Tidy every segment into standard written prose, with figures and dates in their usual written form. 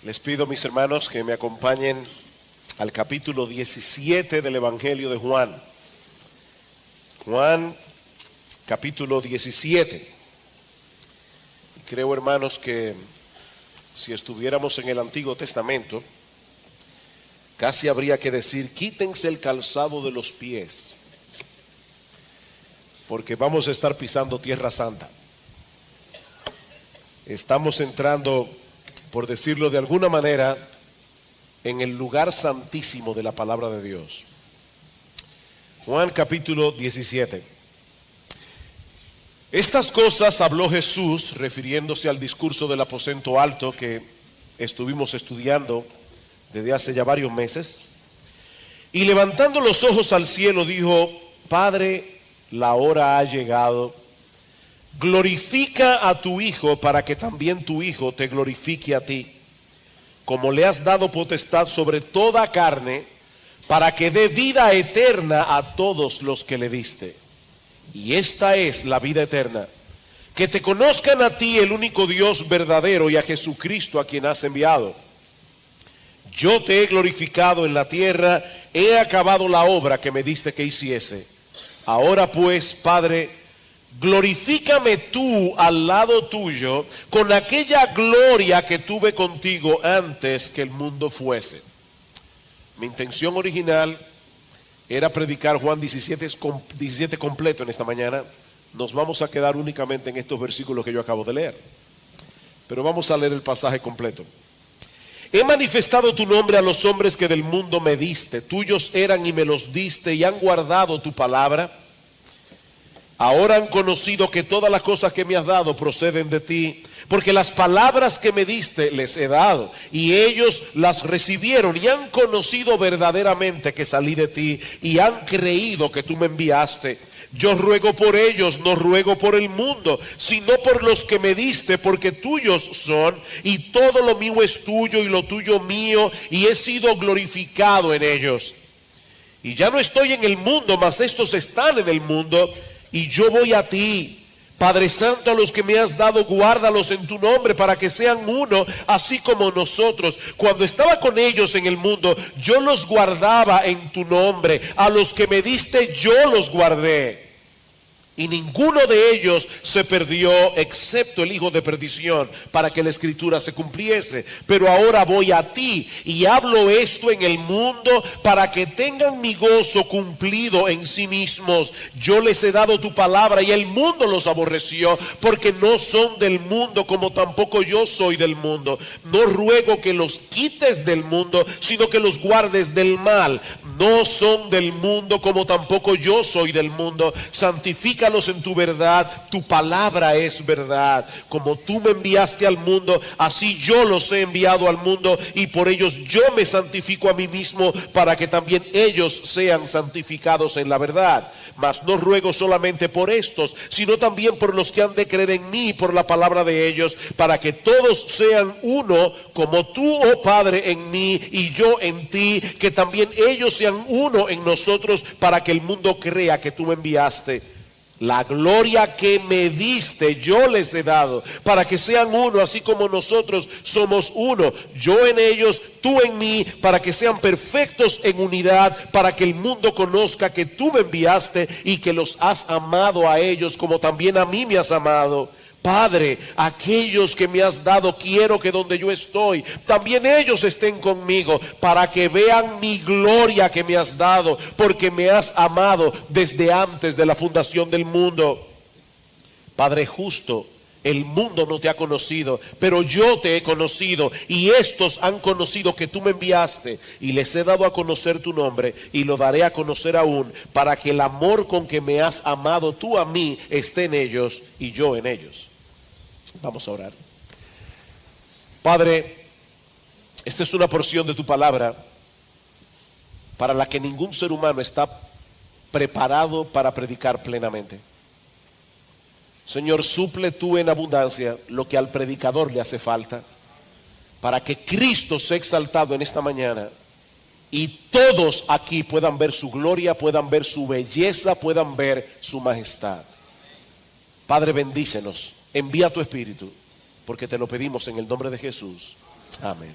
Les pido, mis hermanos, que me acompañen al capítulo 17 del Evangelio de Juan. Juan, capítulo 17. Creo, hermanos, que si estuviéramos en el Antiguo Testamento, casi habría que decir: quítense el calzado de los pies, porque vamos a estar pisando Tierra Santa. Estamos entrando, por decirlo de alguna manera, en el lugar santísimo de la palabra de Dios. Juan capítulo 17. Estas cosas habló Jesús refiriéndose al discurso del aposento alto que estuvimos estudiando desde hace ya varios meses. Y levantando los ojos al cielo dijo: Padre, la hora ha llegado. Glorifica a tu Hijo para que también tu Hijo te glorifique a ti, como le has dado potestad sobre toda carne, para que dé vida eterna a todos los que le diste. Y esta es la vida eterna, que te conozcan a ti, el único Dios verdadero, y a Jesucristo a quien has enviado. Yo te he glorificado en la tierra, he acabado la obra que me diste que hiciese. Ahora pues, Padre, glorifícame tú al lado tuyo con aquella gloria que tuve contigo antes que el mundo fuese. Mi intención original era predicar Juan 17 completo en esta mañana. Nos vamos a quedar únicamente en estos versículos que yo acabo de leer, pero vamos a leer el pasaje completo. He manifestado tu nombre a los hombres que del mundo me diste. Tuyos eran y me los diste, y han guardado tu palabra. Ahora han conocido que todas las cosas que me has dado proceden de ti, porque las palabras que me diste les he dado, y ellos las recibieron y han conocido verdaderamente que salí de ti, y han creído que tú me enviaste. Yo ruego por ellos, no ruego por el mundo, sino por los que me diste, porque tuyos son, y todo lo mío es tuyo y lo tuyo mío, y he sido glorificado en ellos. Y ya no estoy en el mundo, mas estos están en el mundo, y yo voy a ti. Padre Santo, a los que me has dado, guárdalos en tu nombre, para que sean uno, así como nosotros. Cuando estaba con ellos en el mundo, yo los guardaba en tu nombre. A los que me diste, yo los guardé. Y ninguno de ellos se perdió, excepto el hijo de perdición, para que la escritura se cumpliese. Pero ahora voy a ti, y hablo esto en el mundo, para que tengan mi gozo cumplido en sí mismos. Yo les he dado tu palabra, y el mundo los aborreció, porque no son del mundo, como tampoco yo soy del mundo. No ruego que los quites del mundo, sino que los guardes del mal. No son del mundo, como tampoco yo soy del mundo. Santifícalos en tu verdad, tu palabra es verdad. Como tú me enviaste al mundo, así yo los he enviado al mundo, y por ellos yo me santifico a mí mismo, para que también ellos sean santificados en la verdad. Mas no ruego solamente por estos, sino también por los que han de creer en mí por la palabra de ellos, para que todos sean uno, como tú, oh Padre, en mí y yo en ti, que también ellos sean uno en nosotros, para que el mundo crea que tú me enviaste. La gloria que me diste yo les he dado, para que sean uno, así como nosotros somos uno. Yo en ellos, tú en mí, para que sean perfectos en unidad, para que el mundo conozca que tú me enviaste y que los has amado a ellos como también a mí me has amado. Padre, aquellos que me has dado, quiero que donde yo estoy, también ellos estén conmigo, para que vean mi gloria que me has dado, porque me has amado desde antes de la fundación del mundo. Padre justo, el mundo no te ha conocido, pero yo te he conocido, y estos han conocido que tú me enviaste, y les he dado a conocer tu nombre, y lo daré a conocer aún, para que el amor con que me has amado tú a mí esté en ellos y yo en ellos. Vamos a orar. Padre, esta es una porción de tu palabra para la que ningún ser humano está preparado para predicar plenamente. Señor, suple tú en abundancia lo que al predicador le hace falta, para que Cristo sea exaltado en esta mañana y todos aquí puedan ver su gloria, puedan ver su belleza, puedan ver su majestad. Padre, bendícenos, envía tu Espíritu, porque te lo pedimos en el nombre de Jesús. Amén.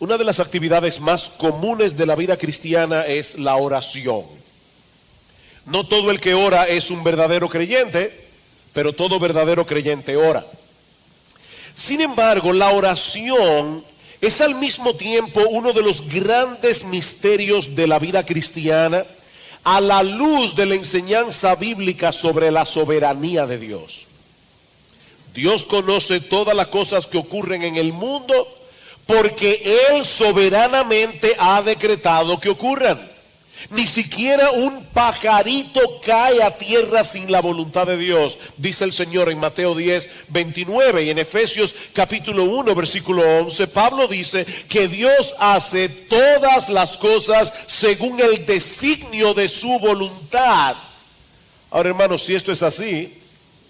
Una de las actividades más comunes de la vida cristiana es la oración. No todo el que ora es un verdadero creyente, pero todo verdadero creyente ora. Sin embargo, la oración es al mismo tiempo uno de los grandes misterios de la vida cristiana a la luz de la enseñanza bíblica sobre la soberanía de Dios. Dios conoce todas las cosas que ocurren en el mundo porque Él soberanamente ha decretado que ocurran. Ni siquiera un pajarito cae a tierra sin la voluntad de Dios, dice el Señor en Mateo 10, 29. Y en Efesios capítulo 1, versículo 11, Pablo dice que Dios hace todas las cosas según el designio de su voluntad. Ahora, hermanos, si esto es así,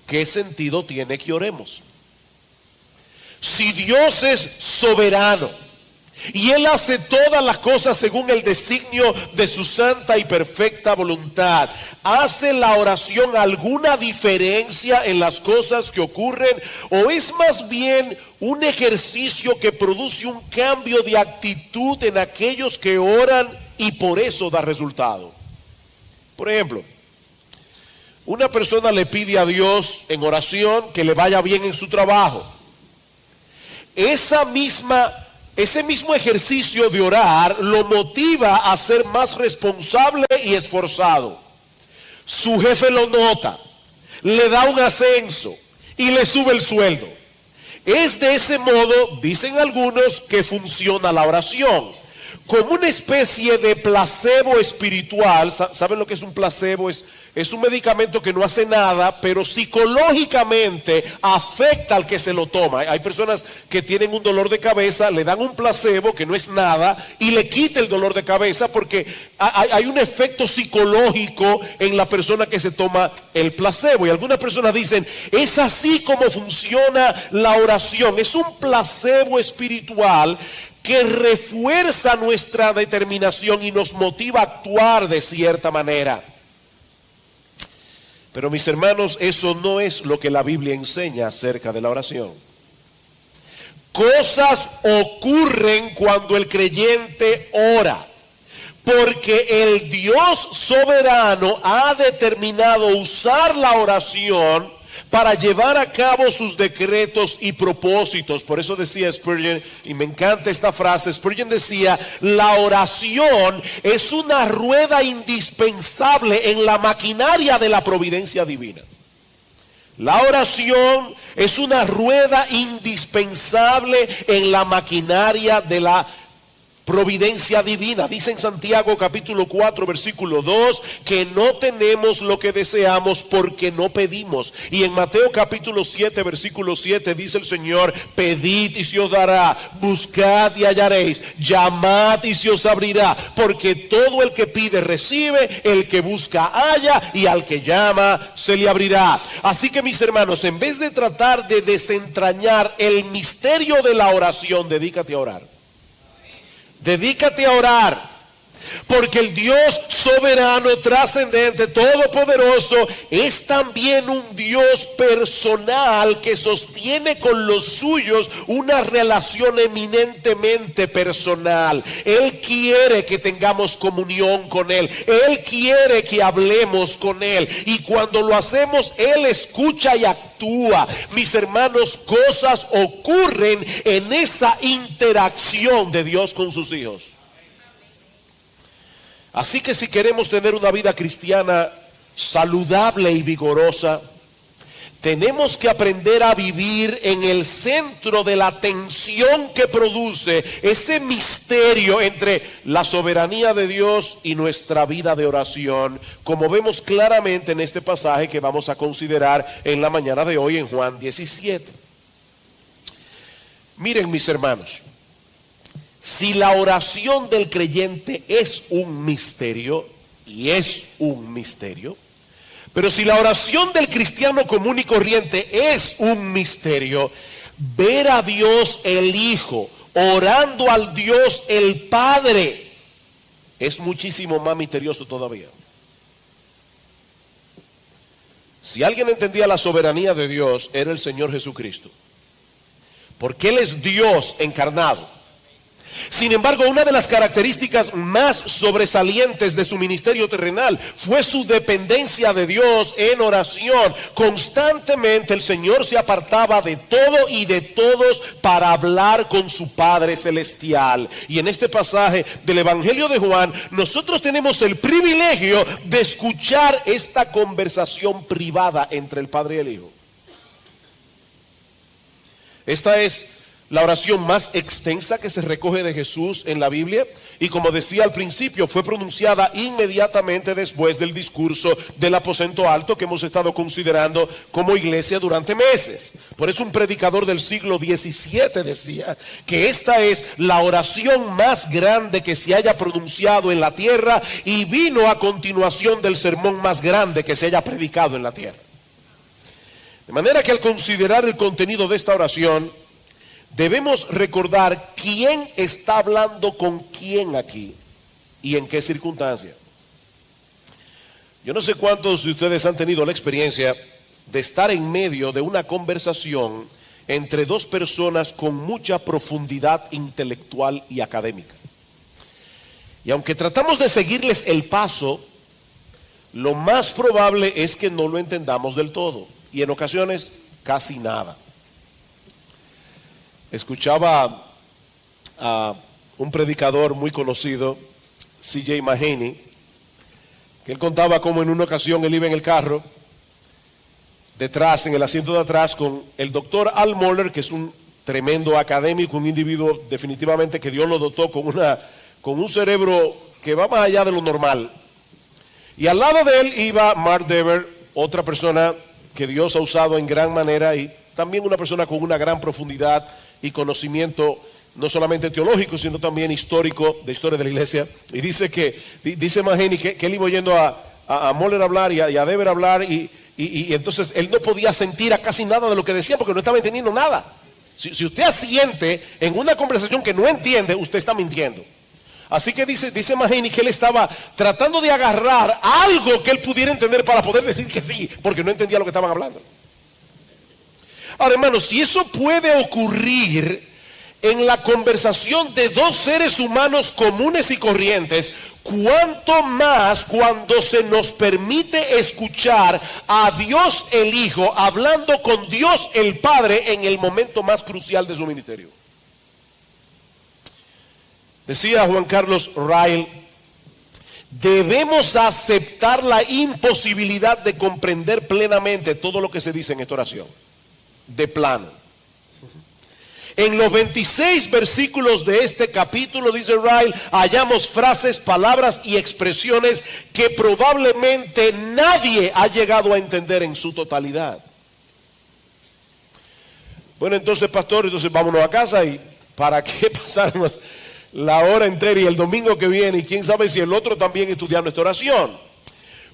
¿qué sentido tiene que oremos? Si Dios es soberano y Él hace todas las cosas según el designio de su santa y perfecta voluntad, ¿hace la oración alguna diferencia en las cosas que ocurren? ¿O es más bien un ejercicio que produce un cambio de actitud en aquellos que oran y por eso da resultado? Por ejemplo, una persona le pide a Dios en oración que le vaya bien en su trabajo. Ese mismo ejercicio de orar lo motiva a ser más responsable y esforzado. Su jefe lo nota, le da un ascenso y le sube el sueldo. Es de ese modo, dicen algunos, que funciona la oración. Como una especie de placebo espiritual. ¿Saben lo que es un placebo? Es un medicamento que no hace nada, pero psicológicamente afecta al que se lo toma. Hay personas que tienen un dolor de cabeza, le dan un placebo que no es nada y le quita el dolor de cabeza porque hay un efecto psicológico en la persona que se toma el placebo. Y algunas personas dicen, es así como funciona la oración. Es un placebo espiritual que refuerza nuestra determinación y nos motiva a actuar de cierta manera. Pero mis hermanos, eso no es lo que la Biblia enseña acerca de la oración. Cosas ocurren cuando el creyente ora, porque el Dios soberano ha determinado usar la oración para llevar a cabo sus decretos y propósitos. Por eso decía Spurgeon, y me encanta esta frase, Spurgeon decía, la oración es una rueda indispensable en la maquinaria de la providencia divina. La oración es una rueda indispensable en la maquinaria de la providencia divina. Dice en Santiago capítulo 4 versículo 2 que no tenemos lo que deseamos porque no pedimos. Y en Mateo capítulo 7 versículo 7 dice el Señor, pedid y se os dará, buscad y hallaréis, llamad y se os abrirá, porque todo el que pide recibe, el que busca halla y al que llama se le abrirá. Así que mis hermanos, en vez de tratar de desentrañar el misterio de la oración, dedícate a orar. Dedícate a orar, porque el Dios soberano, trascendente, todopoderoso, es también un Dios personal que sostiene con los suyos una relación eminentemente personal. Él quiere que tengamos comunión con Él. Él quiere que hablemos con Él. Y cuando lo hacemos, Él escucha y actúa. Mis hermanos, cosas ocurren en esa interacción de Dios con sus hijos. Así que si queremos tener una vida cristiana saludable y vigorosa, tenemos que aprender a vivir en el centro de la tensión que produce ese misterio entre la soberanía de Dios y nuestra vida de oración, como vemos claramente en este pasaje que vamos a considerar en la mañana de hoy en Juan 17. Miren, mis hermanos, si la oración del creyente es un misterio, y es un misterio, pero si la oración del cristiano común y corriente es un misterio, ver a Dios el Hijo orando al Dios el Padre es muchísimo más misterioso todavía. Si alguien entendía la soberanía de Dios, era el Señor Jesucristo, porque Él es Dios encarnado. Sin embargo, una de las características más sobresalientes de su ministerio terrenal fue su dependencia de Dios en oración. Constantemente el Señor se apartaba de todo y de todos para hablar con su Padre Celestial. Y en este pasaje del Evangelio de Juan, nosotros tenemos el privilegio de escuchar esta conversación privada entre el Padre y el Hijo. Esta es la oración más extensa que se recoge de Jesús en la Biblia, y como decía al principio, fue pronunciada inmediatamente después del discurso del aposento alto que hemos estado considerando como iglesia durante meses. Por eso un predicador del siglo XVII decía que esta es la oración más grande que se haya pronunciado en la tierra, y vino a continuación del sermón más grande que se haya predicado en la tierra. De manera que al considerar el contenido de esta oración, debemos recordar quién está hablando con quién aquí y en qué circunstancia. Yo no sé cuántos de ustedes han tenido la experiencia de estar en medio de una conversación entre dos personas con mucha profundidad intelectual y académica. Y aunque tratamos de seguirles el paso, lo más probable es que no lo entendamos del todo, y en ocasiones casi nada. Escuchaba a un predicador muy conocido, C.J. Mahaney, que él contaba cómo en una ocasión él iba en el carro, detrás, en el asiento de atrás, con el doctor Al Mohler, que es un tremendo académico, un individuo definitivamente que Dios lo dotó con un cerebro que va más allá de lo normal. Y al lado de él iba Mark Dever, otra persona que Dios ha usado en gran manera, y también una persona con una gran profundidad y conocimiento, no solamente teológico, sino también histórico, de historia de la iglesia. Y dice Mahaney que él iba oyendo a Mohler hablar y a Dever hablar, y entonces él no podía sentir a casi nada de lo que decía porque no estaba entendiendo nada. Si usted asiente en una conversación que no entiende, usted está mintiendo. Así que dice Mahaney que él estaba tratando de agarrar algo que él pudiera entender para poder decir que sí, porque no entendía lo que estaban hablando. Ahora, hermanos, si eso puede ocurrir en la conversación de dos seres humanos comunes y corrientes, ¿cuánto más cuando se nos permite escuchar a Dios el Hijo hablando con Dios el Padre en el momento más crucial de su ministerio? Decía Juan Carlos Ryle, debemos aceptar la imposibilidad de comprender plenamente todo lo que se dice en esta oración. De plano. En los 26 versículos de este capítulo, dice Ryle, hallamos frases, palabras y expresiones que probablemente nadie ha llegado a entender en su totalidad. Bueno, entonces, pastor, vámonos a casa, y ¿para qué pasarnos la hora entera y el domingo que viene, y quién sabe si el otro también, estudiando esta oración?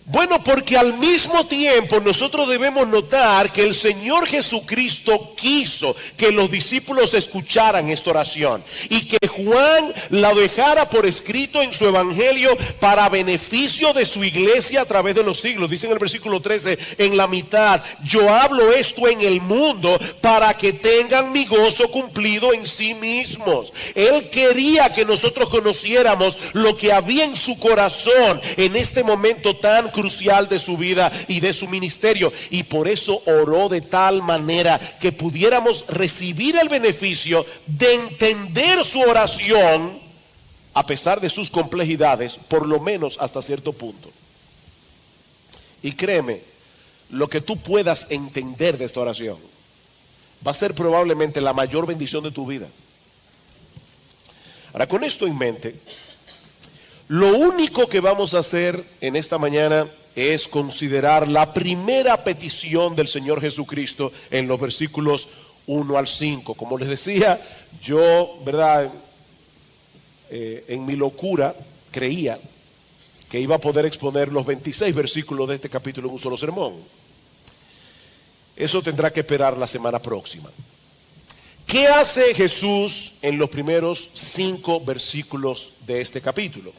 Bueno, porque al mismo tiempo nosotros debemos notar que el Señor Jesucristo quiso que los discípulos escucharan esta oración, y que Juan la dejara por escrito en su evangelio para beneficio de su iglesia a través de los siglos. Dice en el versículo 13, en la mitad: yo hablo esto en el mundo para que tengan mi gozo cumplido en sí mismos. Él quería que nosotros conociéramos lo que había en su corazón en este momento tan crucial de su vida y de su ministerio, y por eso oró de tal manera que pudiéramos recibir el beneficio de entender su oración a pesar de sus complejidades, por lo menos hasta cierto punto. Y créeme, lo que tú puedas entender de esta oración va a ser probablemente la mayor bendición de tu vida. Ahora, con esto en mente, lo único que vamos a hacer en esta mañana es considerar la primera petición del Señor Jesucristo en los versículos 1 al 5. Como les decía, yo, en mi locura creía que iba a poder exponer los 26 versículos de este capítulo en un solo sermón. Eso tendrá que esperar la semana próxima. ¿Qué hace Jesús en los primeros 5 versículos de este capítulo?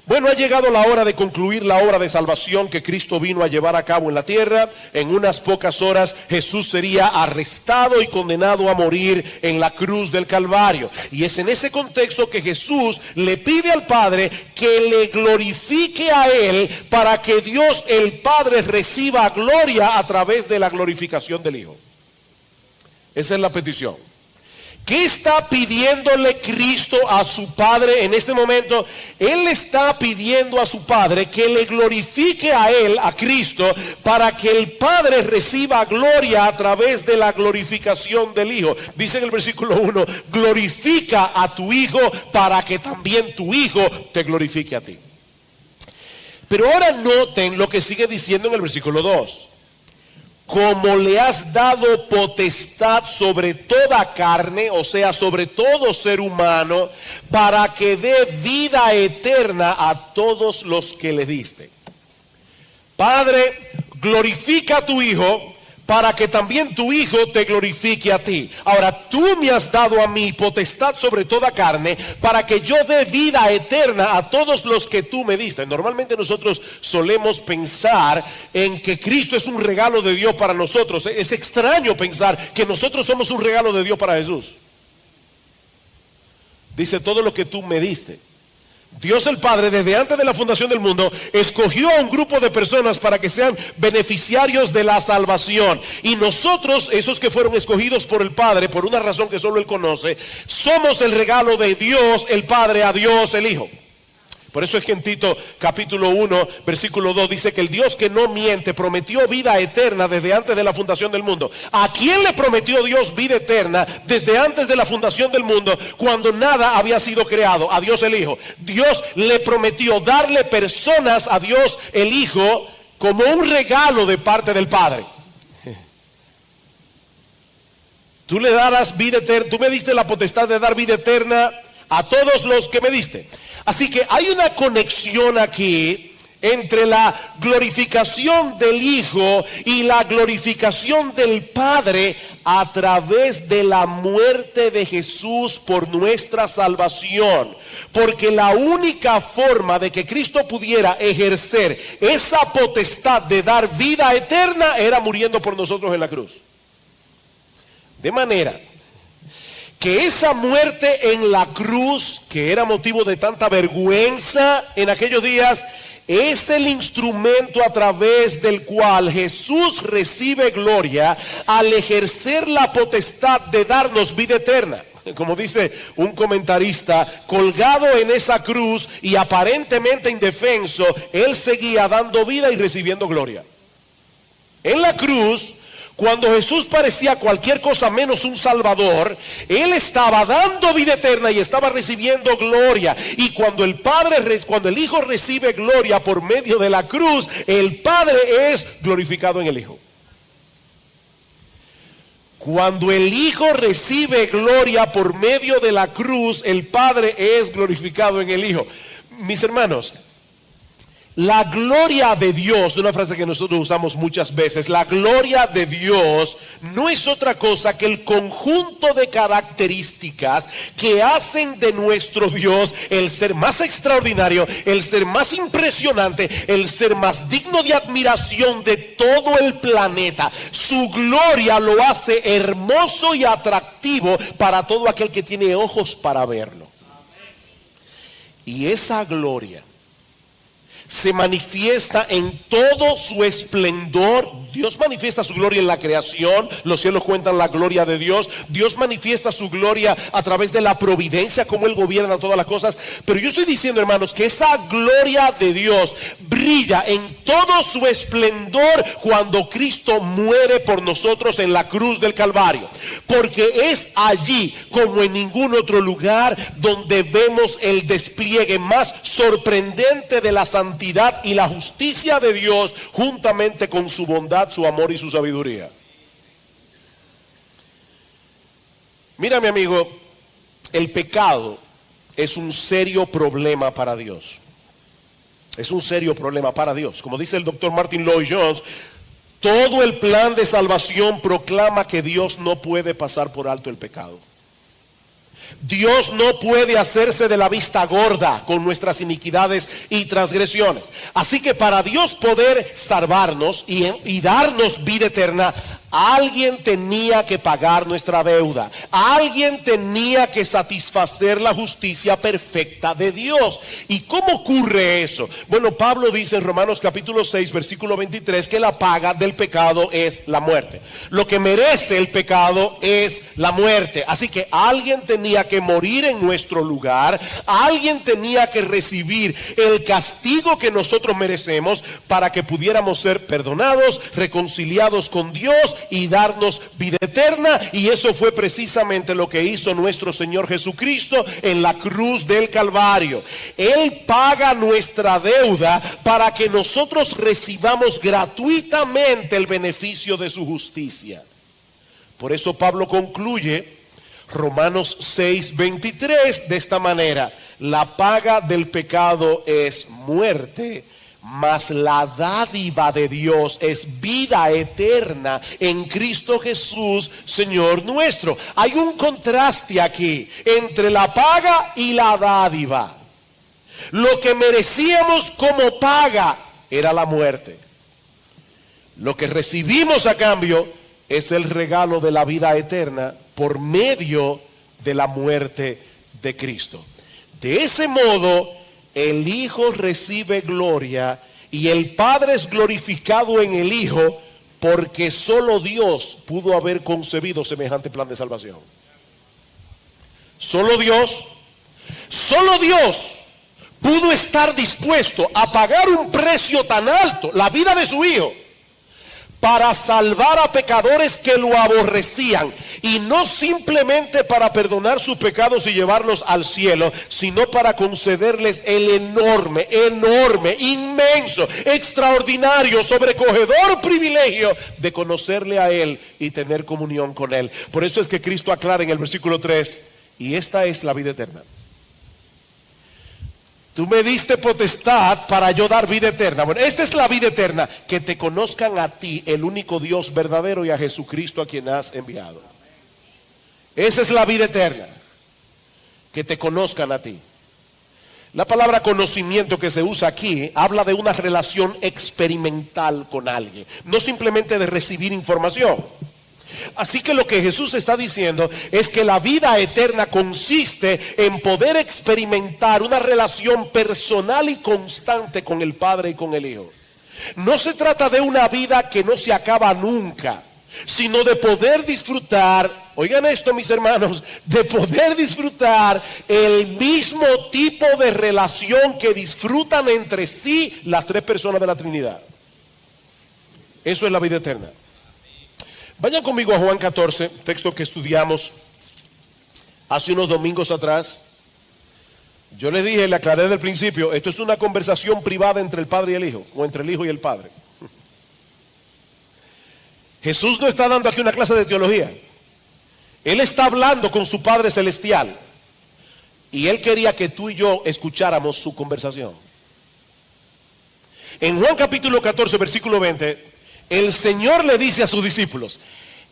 Bueno, ha llegado la hora de concluir la obra de salvación que Cristo vino a llevar a cabo en la tierra. En unas pocas horas Jesús sería arrestado y condenado a morir en la cruz del Calvario. Y es en ese contexto que Jesús le pide al Padre que le glorifique a Él para que Dios el Padre reciba gloria a través de la glorificación del Hijo. Esa es la petición. ¿Qué está pidiéndole Cristo a su Padre en este momento? Él está pidiendo a su Padre que le glorifique a Él, a Cristo, para que el Padre reciba gloria a través de la glorificación del Hijo. Dice en el versículo 1, glorifica a tu Hijo para que también tu Hijo te glorifique a ti. Pero ahora noten lo que sigue diciendo en el versículo 2. Como le has dado potestad sobre toda carne, o sea, sobre todo ser humano, para que dé vida eterna a todos los que le diste. Padre, glorifica a tu Hijo para que también tu Hijo te glorifique a ti. Ahora, tú me has dado a mí potestad sobre toda carne para que yo dé vida eterna a todos los que tú me diste. Normalmente nosotros solemos pensar en que Cristo es un regalo de Dios para nosotros. Es extraño pensar que nosotros somos un regalo de Dios para Jesús. Dice, todo lo que tú me diste. Dios el Padre, desde antes de la fundación del mundo, escogió a un grupo de personas para que sean beneficiarios de la salvación. Y nosotros, esos que fueron escogidos por el Padre, por una razón que solo Él conoce, somos el regalo de Dios el Padre a Dios el Hijo. Por eso es que en Tito capítulo 1 versículo 2 dice que el Dios que no miente prometió vida eterna desde antes de la fundación del mundo. ¿A quién le prometió Dios vida eterna desde antes de la fundación del mundo, cuando nada había sido creado? A Dios el Hijo. Dios le prometió darle personas a Dios el Hijo como un regalo de parte del Padre. Tú le darás vida eterna, tú me diste la potestad de dar vida eterna a todos los que me diste. Así que hay una conexión aquí entre la glorificación del Hijo y la glorificación del Padre a través de la muerte de Jesús por nuestra salvación. Porque la única forma de que Cristo pudiera ejercer esa potestad de dar vida eterna era muriendo por nosotros en la cruz. De manera que esa muerte en la cruz, que era motivo de tanta vergüenza en aquellos días, es el instrumento a través del cual Jesús recibe gloria al ejercer la potestad de darnos vida eterna. Como dice un comentarista, colgado en esa cruz y aparentemente indefenso, Él seguía dando vida y recibiendo gloria. En la cruz, cuando Jesús parecía cualquier cosa menos un salvador, Él estaba dando vida eterna y estaba recibiendo gloria. Y cuando el Hijo recibe gloria por medio de la cruz, el Padre es glorificado en el Hijo. Cuando el Hijo recibe gloria por medio de la cruz, el Padre es glorificado en el Hijo. Mis hermanos, la gloria de Dios, una frase que nosotros usamos muchas veces, la gloria de Dios no es otra cosa que el conjunto de características que hacen de nuestro Dios el ser más extraordinario, el ser más impresionante, el ser más digno de admiración de todo el planeta. Su gloria lo hace hermoso y atractivo para todo aquel que tiene ojos para verlo. Y esa gloria se manifiesta en todo su esplendor. Dios manifiesta su gloria en la creación. Los cielos cuentan la gloria de Dios. Dios manifiesta su gloria a través de la providencia, como Él gobierna todas las cosas. Pero yo estoy diciendo, hermanos, que esa gloria de Dios brilla en todo su esplendor cuando Cristo muere por nosotros en la cruz del Calvario. Porque es allí, como en ningún otro lugar, donde vemos el despliegue más sorprendente de la santidad y la justicia de Dios, juntamente con su bondad, su amor y su sabiduría. Mira, mi amigo, el pecado es un serio problema para Dios. Es un serio problema para Dios. Como dice el doctor Martin Lloyd-Jones, todo el plan de salvación proclama que Dios no puede pasar por alto el pecado. Dios no puede hacerse de la vista gorda con nuestras iniquidades y transgresiones. Así que para Dios poder salvarnos y darnos vida eterna, alguien tenía que pagar nuestra deuda. Alguien tenía que satisfacer la justicia perfecta de Dios. ¿Y cómo ocurre eso? Bueno, Pablo dice en Romanos capítulo 6, versículo 23, que la paga del pecado es la muerte. Lo que merece el pecado es la muerte. Así que alguien tenía que morir en nuestro lugar. Alguien tenía que recibir el castigo que nosotros merecemos para que pudiéramos ser perdonados, reconciliados con Dios y darnos vida eterna. Y eso fue precisamente lo que hizo nuestro Señor Jesucristo en la cruz del Calvario. Él paga nuestra deuda para que nosotros recibamos gratuitamente el beneficio de su justicia. Por eso Pablo concluye Romanos 6:23 de esta manera: la paga del pecado es muerte, mas la dádiva de Dios es vida eterna en Cristo Jesús, Señor nuestro. Hay un contraste aquí entre la paga y la dádiva. Lo que merecíamos como paga era la muerte. Lo que recibimos a cambio es el regalo de la vida eterna por medio de la muerte de Cristo. De ese modo, el Hijo recibe gloria y el Padre es glorificado en el Hijo, porque solo Dios pudo haber concebido semejante plan de salvación. Solo Dios pudo estar dispuesto a pagar un precio tan alto, la vida de su Hijo, para salvar a pecadores que lo aborrecían, y no simplemente para perdonar sus pecados y llevarlos al cielo, sino para concederles el enorme, inmenso, extraordinario, sobrecogedor privilegio de conocerle a Él y tener comunión con Él. Por eso es que Cristo aclara en el versículo 3: y esta es la vida eterna. Tú me diste potestad para yo dar vida eterna. Bueno, esta es la vida eterna: que te conozcan a ti, el único Dios verdadero, y a Jesucristo a quien has enviado. Esa es la vida eterna, que te conozcan a ti. La palabra conocimiento que se usa aquí habla de una relación experimental con alguien, no simplemente de recibir información. Así que lo que Jesús está diciendo es que la vida eterna consiste en poder experimentar una relación personal y constante con el Padre y con el Hijo. No se trata de una vida que no se acaba nunca, sino de poder disfrutar, oigan esto mis hermanos, de poder disfrutar el mismo tipo de relación que disfrutan entre sí las tres personas de la Trinidad. Eso es la vida eterna. Vayan conmigo a Juan 14, texto que estudiamos hace unos domingos atrás. Yo les dije, le aclaré del principio, esto es una conversación privada entre el Padre y el Hijo, o entre el Hijo y el Padre. Jesús no está dando aquí una clase de teología. Él está hablando con su Padre Celestial, y Él quería que tú y yo escucháramos su conversación. En Juan capítulo 14, versículo 20, el Señor le dice a sus discípulos: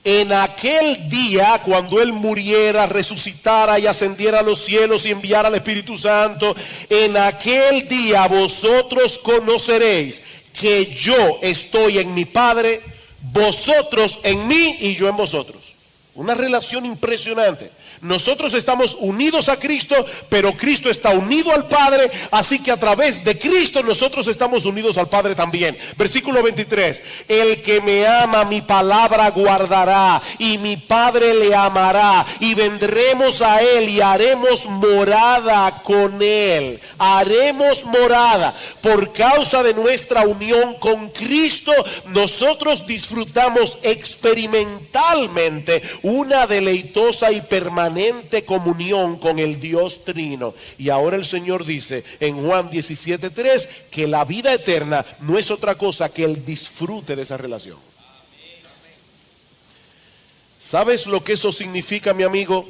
en aquel día, cuando Él muriera, resucitara y ascendiera a los cielos y enviara al Espíritu Santo, en aquel día vosotros conoceréis que yo estoy en mi Padre, vosotros en mí y yo en vosotros. Una relación impresionante. Nosotros estamos unidos a Cristo, pero Cristo está unido al Padre, así que a través de Cristo nosotros estamos unidos al Padre también. Versículo 23: el que me ama, mi palabra guardará, y mi Padre le amará, y vendremos a él y haremos morada con él. Haremos morada. Por causa de nuestra unión con Cristo, nosotros disfrutamos experimentalmente una deleitosa y permanente comunión con el Dios Trino. Y ahora el Señor dice en Juan 17:3 que la vida eterna no es otra cosa que el disfrute de esa relación. ¿Sabes lo que eso significa, mi amigo?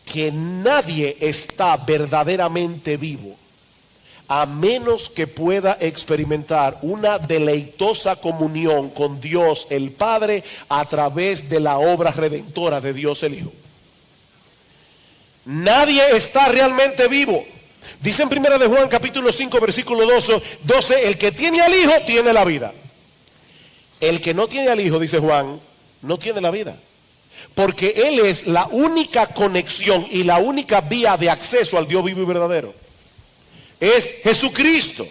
Que nadie está verdaderamente vivo a menos que pueda experimentar una deleitosa comunión con Dios el Padre a través de la obra redentora de Dios el Hijo. Nadie está realmente vivo. Dice en 1 de Juan capítulo 5 versículo 12, el que tiene al Hijo tiene la vida. El que no tiene al Hijo, dice Juan, no tiene la vida. Porque Él es la única conexión y la única vía de acceso al Dios vivo y verdadero. Es Jesucristo.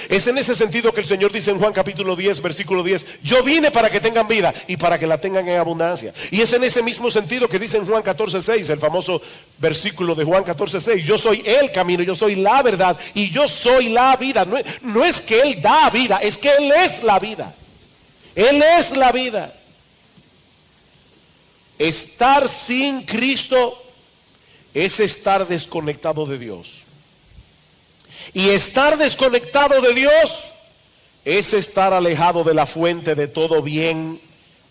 Es en ese sentido que el Señor dice en Juan capítulo 10 versículo 10: yo vine para que tengan vida y para que la tengan en abundancia. Y es en ese mismo sentido que dice en Juan 14:6, el famoso versículo de Juan 14:6: yo soy el camino, yo soy la verdad y yo soy la vida. No es que Él da vida, es que Él es la vida. Él es la vida. Estar sin Cristo es estar desconectado de Dios. Y estar desconectado de Dios es estar alejado de la fuente de todo bien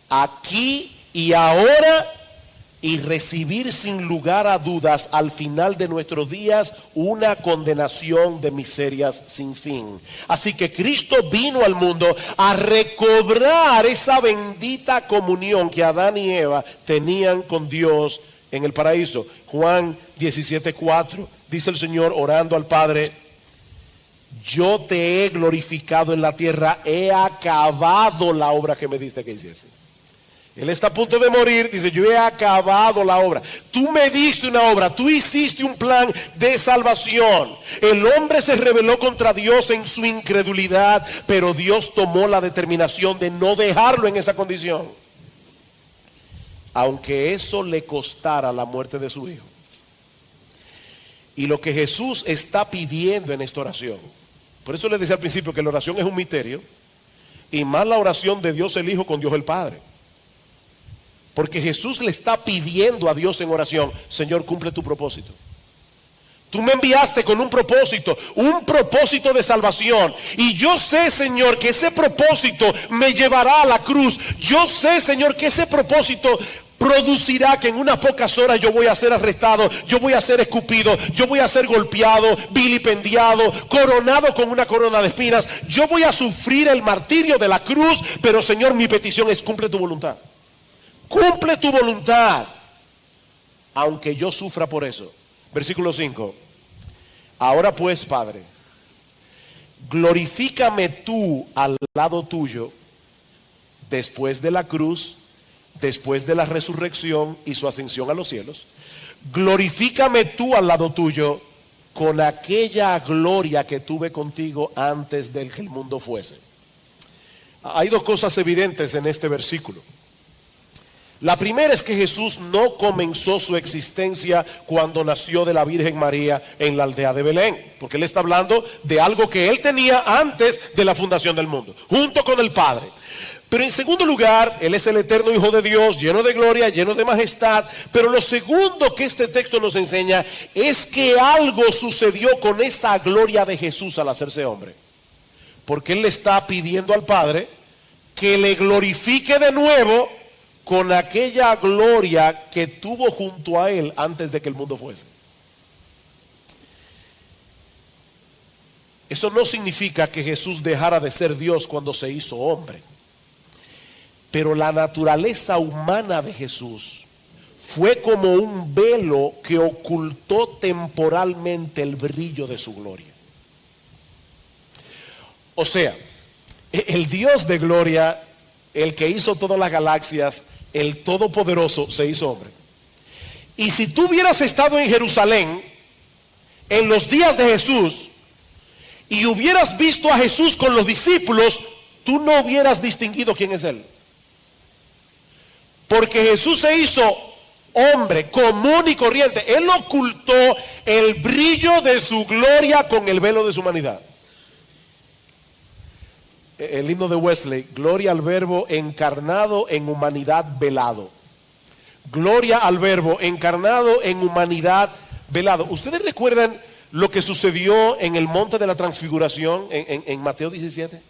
aquí y ahora, y recibir sin lugar a dudas al final de nuestros días una condenación de miserias sin fin. Así que Cristo vino al mundo a recobrar esa bendita comunión que Adán y Eva tenían con Dios en el paraíso. Juan 17:4 dice el Señor orando al Padre: yo te he glorificado en la tierra, he acabado la obra que me diste que hiciese. Él está a punto de morir, dice: yo he acabado la obra. Tú me diste una obra, tú hiciste un plan de salvación. El hombre se rebeló contra Dios en su incredulidad, pero Dios tomó la determinación de no dejarlo en esa condición, aunque eso le costara la muerte de su hijo. Y lo que Jesús está pidiendo en esta oración, por eso le decía al principio que la oración es un misterio, y más la oración de Dios el Hijo con Dios el Padre. Porque Jesús le está pidiendo a Dios en oración: Señor, cumple tu propósito. Tú me enviaste con un propósito de salvación. Y yo sé, Señor, que ese propósito me llevará a la cruz. Yo sé, Señor, que ese propósito producirá que en unas pocas horas yo voy a ser arrestado, yo voy a ser escupido, yo voy a ser golpeado, vilipendiado, coronado con una corona de espinas. Yo voy a sufrir el martirio de la cruz, pero Señor, mi petición es: cumple tu voluntad. Cumple tu voluntad, aunque yo sufra por eso. Versículo 5: ahora pues, Padre, glorifícame tú al lado tuyo después de la cruz, después de la resurrección y su ascensión a los cielos. Glorifícame tú al lado tuyo con aquella gloria que tuve contigo antes de que el mundo fuese. Hay dos cosas evidentes en este versículo. La primera es que Jesús no comenzó su existencia cuando nació de la Virgen María en la aldea de Belén, porque Él está hablando de algo que Él tenía antes de la fundación del mundo, junto con el Padre. Pero en segundo lugar, Él es el eterno Hijo de Dios, lleno de gloria, lleno de majestad. Pero lo segundo que este texto nos enseña es que algo sucedió con esa gloria de Jesús al hacerse hombre, porque Él le está pidiendo al Padre que le glorifique de nuevo con aquella gloria que tuvo junto a Él antes de que el mundo fuese. Eso no significa que Jesús dejara de ser Dios cuando se hizo hombre, pero la naturaleza humana de Jesús fue como un velo que ocultó temporalmente el brillo de su gloria. O sea, el Dios de gloria, el que hizo todas las galaxias, el Todopoderoso, se hizo hombre. Y si tú hubieras estado en Jerusalén en los días de Jesús y hubieras visto a Jesús con los discípulos, tú no hubieras distinguido quién es Él. Porque Jesús se hizo hombre común y corriente. Él ocultó el brillo de su gloria con el velo de su humanidad. El himno de Wesley: gloria al verbo encarnado en humanidad velado. Gloria al verbo encarnado en humanidad velado. ¿Ustedes recuerdan lo que sucedió en el monte de la transfiguración en Mateo 17?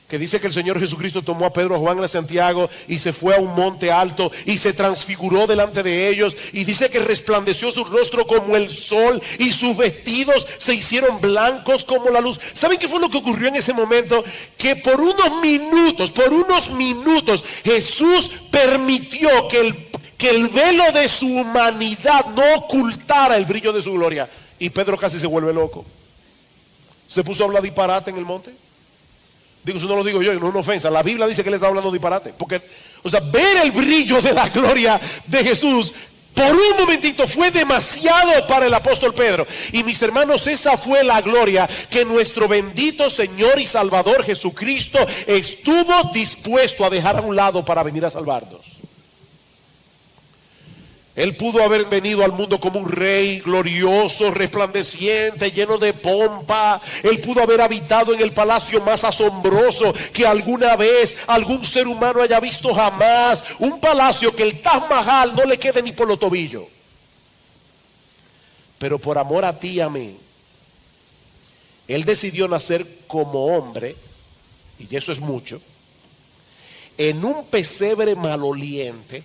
Que dice que el Señor Jesucristo tomó a Pedro, a Juan y a Santiago y se fue a un monte alto y se transfiguró delante de ellos, y dice que resplandeció su rostro como el sol y sus vestidos se hicieron blancos como la luz. ¿Saben qué fue lo que ocurrió en ese momento? Que por unos minutos Jesús permitió que que el velo de su humanidad no ocultara el brillo de su gloria. Y Pedro casi se vuelve loco. Se puso a hablar disparate en el monte. Digo, eso no lo digo yo, no es una ofensa. La Biblia dice que él está hablando disparate. Porque, o sea, ver el brillo de la gloria de Jesús por un momentito fue demasiado para el apóstol Pedro. Y mis hermanos, esa fue la gloria que nuestro bendito Señor y Salvador Jesucristo estuvo dispuesto a dejar a un lado para venir a salvarnos. Él pudo haber venido al mundo como un rey glorioso, resplandeciente, lleno de pompa. Él pudo haber habitado en el palacio más asombroso que alguna vez algún ser humano haya visto jamás. Un palacio que el Taj Mahal no le quede ni por los tobillos. Pero por amor a ti y a mí, Él decidió nacer como hombre, y eso es mucho, en un pesebre maloliente,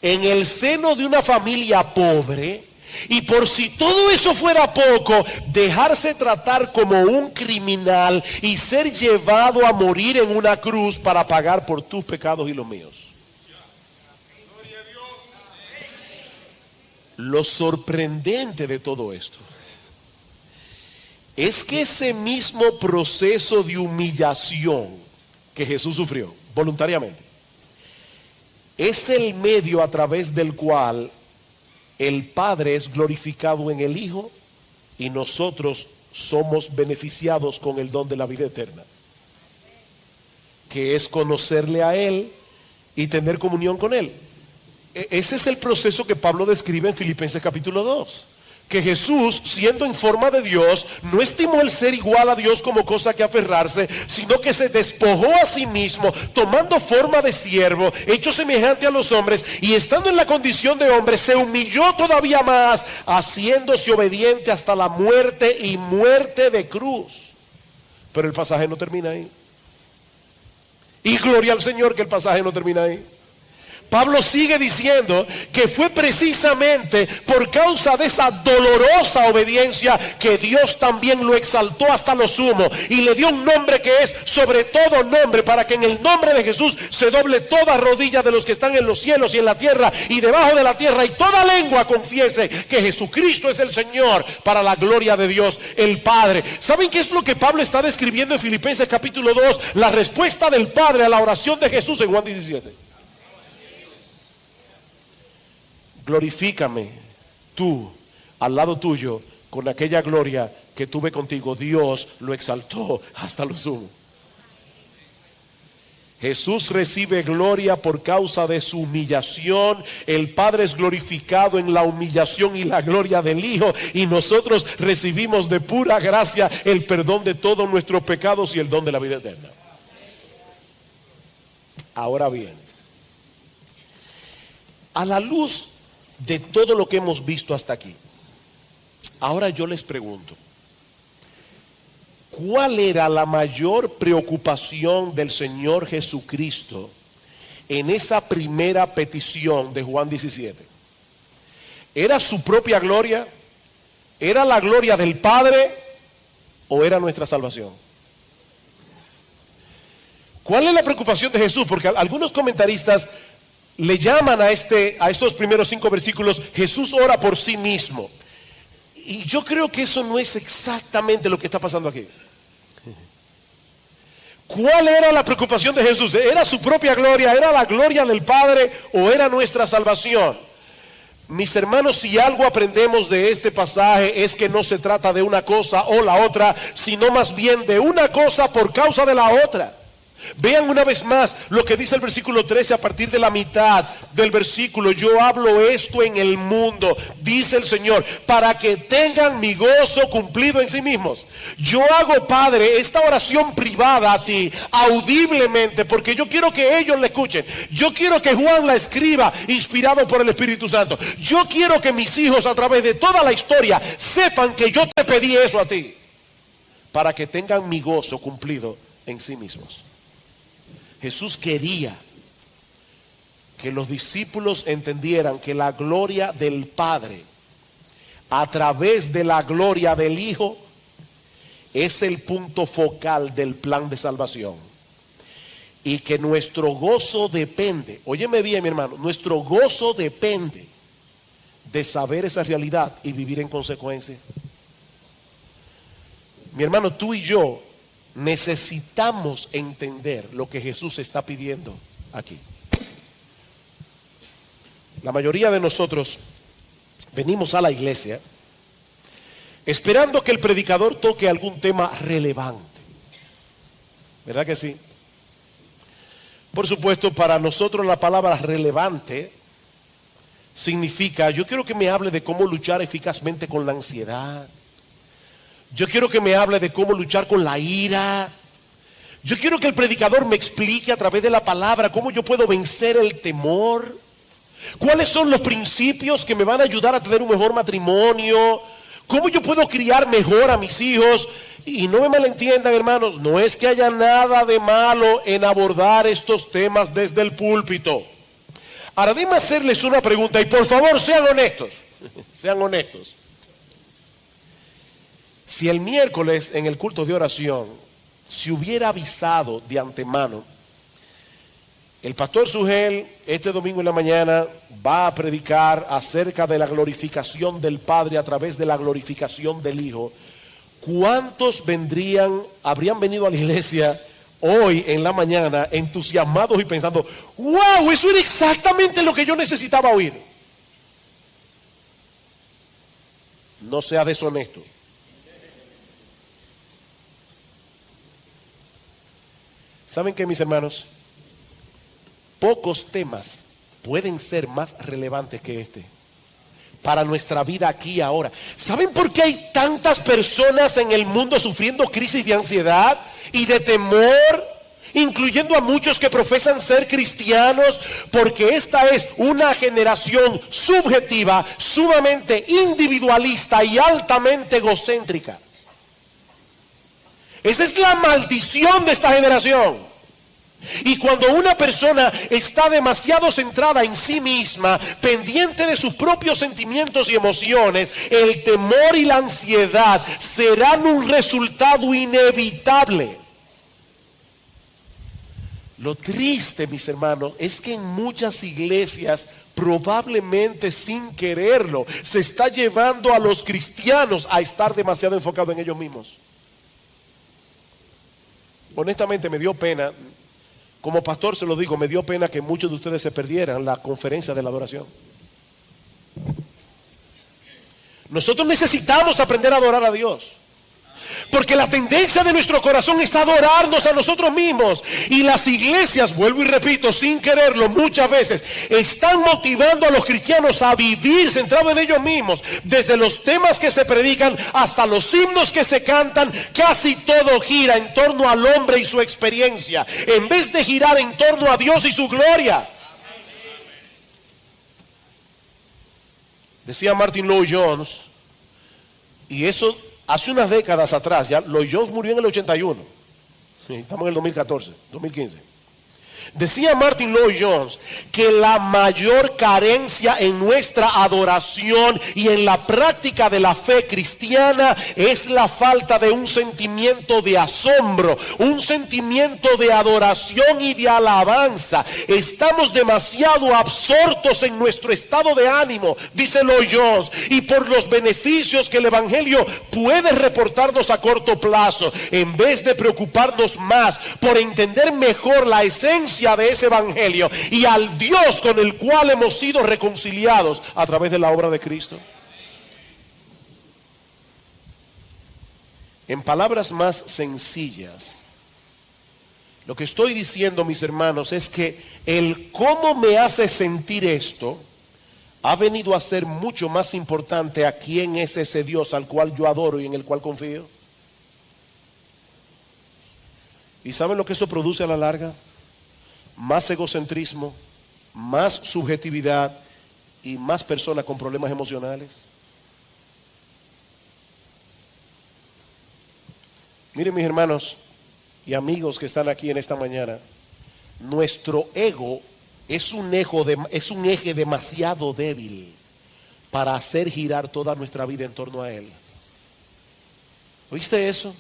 en el seno de una familia pobre, y por si todo eso fuera poco, dejarse tratar como un criminal y ser llevado a morir en una cruz para pagar por tus pecados y los míos. Lo sorprendente de todo esto es que ese mismo proceso de humillación que Jesús sufrió voluntariamente es el medio a través del cual el Padre es glorificado en el Hijo y nosotros somos beneficiados con el don de la vida eterna, que es conocerle a Él y tener comunión con Él. Ese es el proceso que Pablo describe en Filipenses capítulo 2. Que Jesús, siendo en forma de Dios, no estimó el ser igual a Dios como cosa que aferrarse, sino que se despojó a sí mismo, tomando forma de siervo, hecho semejante a los hombres, y estando en la condición de hombre, se humilló todavía más, haciéndose obediente hasta la muerte y muerte de cruz. Pero el pasaje no termina ahí. Y gloria al Señor que el pasaje no termina ahí. Pablo sigue diciendo que fue precisamente por causa de esa dolorosa obediencia que Dios también lo exaltó hasta lo sumo y le dio un nombre que es sobre todo nombre, para que en el nombre de Jesús se doble toda rodilla de los que están en los cielos y en la tierra y debajo de la tierra, y toda lengua confiese que Jesucristo es el Señor, para la gloria de Dios el Padre. ¿Saben qué es lo que Pablo está describiendo en Filipenses capítulo 2? La respuesta del Padre a la oración de Jesús en Juan 17. Glorifícame tú al lado tuyo con aquella gloria que tuve contigo. Dios lo exaltó hasta lo sumo. Jesús recibe gloria por causa de su humillación. El Padre es glorificado en la humillación y la gloria del Hijo, y nosotros recibimos de pura gracia el perdón de todos nuestros pecados y el don de la vida eterna. Ahora bien, a la luz de todo lo que hemos visto hasta aquí, ahora yo les pregunto, ¿cuál era la mayor preocupación del Señor Jesucristo en esa primera petición de Juan 17? ¿Era su propia gloria? ¿Era la gloria del Padre? ¿O era nuestra salvación? ¿Cuál es la preocupación de Jesús? Porque algunos comentaristas le llaman a estos primeros 5 versículos, Jesús ora por sí mismo. Y yo creo que eso no es exactamente lo que está pasando aquí. ¿Cuál era la preocupación de Jesús? ¿Era su propia gloria? ¿Era la gloria del Padre? ¿O era nuestra salvación? Mis hermanos, si algo aprendemos de este pasaje es que no se trata de una cosa o la otra, sino más bien de una cosa por causa de la otra. Vean una vez más lo que dice el versículo 13 a partir de la mitad del versículo. Yo hablo esto en el mundo, dice el Señor, para que tengan mi gozo cumplido en sí mismos. Yo hago, Padre, esta oración privada a ti, audiblemente, porque yo quiero que ellos la escuchen. Yo quiero que Juan la escriba inspirado por el Espíritu Santo. Yo quiero que mis hijos a través de toda la historia sepan que yo te pedí eso a ti, para que tengan mi gozo cumplido en sí mismos. Jesús quería que los discípulos entendieran que la gloria del Padre a través de la gloria del Hijo es el punto focal del plan de salvación. y que nuestro gozo depende, óyeme bien mi hermano, nuestro gozo depende de saber esa realidad y vivir en consecuencia. Mi hermano, tú y yo necesitamos entender lo que Jesús está pidiendo aquí. La mayoría de nosotros venimos a la iglesia esperando que el predicador toque algún tema relevante. ¿Verdad que sí? Por supuesto, para nosotros la palabra relevante significa, yo quiero que me hable de cómo luchar eficazmente con la ansiedad. Yo quiero que me hable de cómo luchar con la ira. Yo quiero que el predicador me explique a través de la palabra cómo yo puedo vencer el temor. ¿Cuáles son los principios que me van a ayudar a tener un mejor matrimonio? ¿Cómo yo puedo criar mejor a mis hijos? Y no me malentiendan, hermanos, no es que haya nada de malo en abordar estos temas desde el púlpito. Ahora, déjenme hacerles una pregunta y por favor sean honestos. Sean honestos. Si el miércoles en el culto de oración se hubiera avisado de antemano, el pastor Sugel este domingo en la mañana va a predicar acerca de la glorificación del Padre a través de la glorificación del Hijo, ¿cuántos habrían venido a la iglesia hoy en la mañana entusiasmados y pensando, wow, eso era exactamente lo que yo necesitaba oír? No sea deshonesto. ¿Saben qué, mis hermanos? Pocos temas pueden ser más relevantes que este para nuestra vida aquí y ahora. ¿Saben por qué hay tantas personas en el mundo sufriendo crisis de ansiedad y de temor, incluyendo a muchos que profesan ser cristianos? Porque esta es una generación subjetiva, sumamente individualista y altamente egocéntrica. Esa es la maldición de esta generación. Y cuando una persona está demasiado centrada en sí misma, pendiente de sus propios sentimientos y emociones, el temor y la ansiedad serán un resultado inevitable. Lo triste, mis hermanos, es que en muchas iglesias, probablemente sin quererlo, se está llevando a los cristianos a estar demasiado enfocados en ellos mismos. Honestamente me dio pena, como pastor se lo digo, me dio pena que muchos de ustedes se perdieran la conferencia de la adoración. Nosotros necesitamos aprender a adorar a Dios, porque la tendencia de nuestro corazón es adorarnos a nosotros mismos. Y las iglesias, vuelvo y repito, sin quererlo, muchas veces están motivando a los cristianos a vivir centrados en ellos mismos. Desde los temas que se predican hasta los himnos que se cantan, casi todo gira en torno al hombre y su experiencia, en vez de girar en torno a Dios y su gloria. Decía Martin Lloyd-Jones, y eso hace unas décadas atrás, ya Lloyd-Jones murió en el 81, estamos en el 2014, 2015. Decía Martin Lloyd-Jones que la mayor carencia en nuestra adoración y en la práctica de la fe cristiana es la falta de un sentimiento de asombro, un sentimiento de adoración y de alabanza. Estamos demasiado absortos en nuestro estado de ánimo, dice Lloyd-Jones, y por los beneficios que el evangelio puede reportarnos a corto plazo, en vez de preocuparnos más por entender mejor la esencia de ese evangelio y al Dios con el cual hemos sido reconciliados a través de la obra de Cristo. En palabras más sencillas, lo que estoy diciendo, mis hermanos, es que el cómo me hace sentir esto ha venido a ser mucho más importante a quién es ese Dios al cual yo adoro y en el cual confío. ¿Y saben lo que eso produce a la larga? Más egocentrismo, más subjetividad y más personas con problemas emocionales. Miren, mis hermanos y amigos que están aquí en esta mañana, nuestro ego es un eje demasiado débil para hacer girar toda nuestra vida en torno a él. ¿Oíste eso?